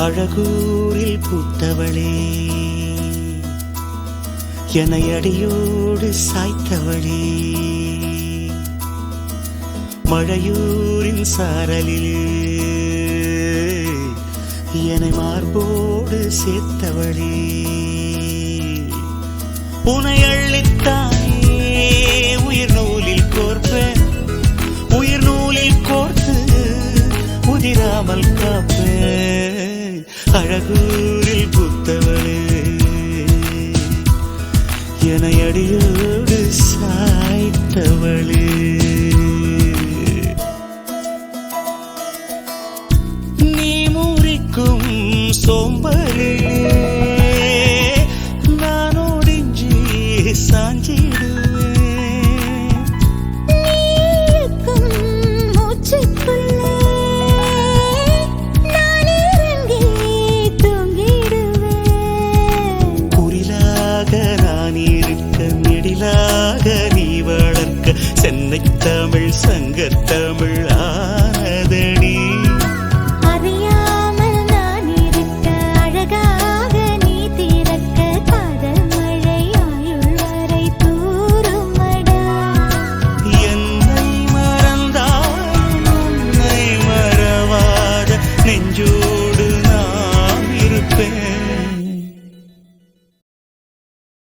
அழகூரில் பூத்தவளே, என்னை அடியோடு சாய்த்தவளே, மழையூரின் சாரலில் என்னை மார்போடு சேர்த்தவளே, உனை அள்ளித்தானே உயிர் நூலில் கோர்ப்பேன், உயிர் நூலில் கோர்த்து உதிராமல் காப்பேன். அழகூரில் பூத்தவளே, என்னை அடியோடு சாய்த்தவளே, நீ முறிக்கும் சோம்பலிலே நான் ஒடிஞ்சி சாஞ்சிடுவேன். நெடிலாக நீ வளர்க்க சென்னை தமிழ் சங்கத்தமிழ்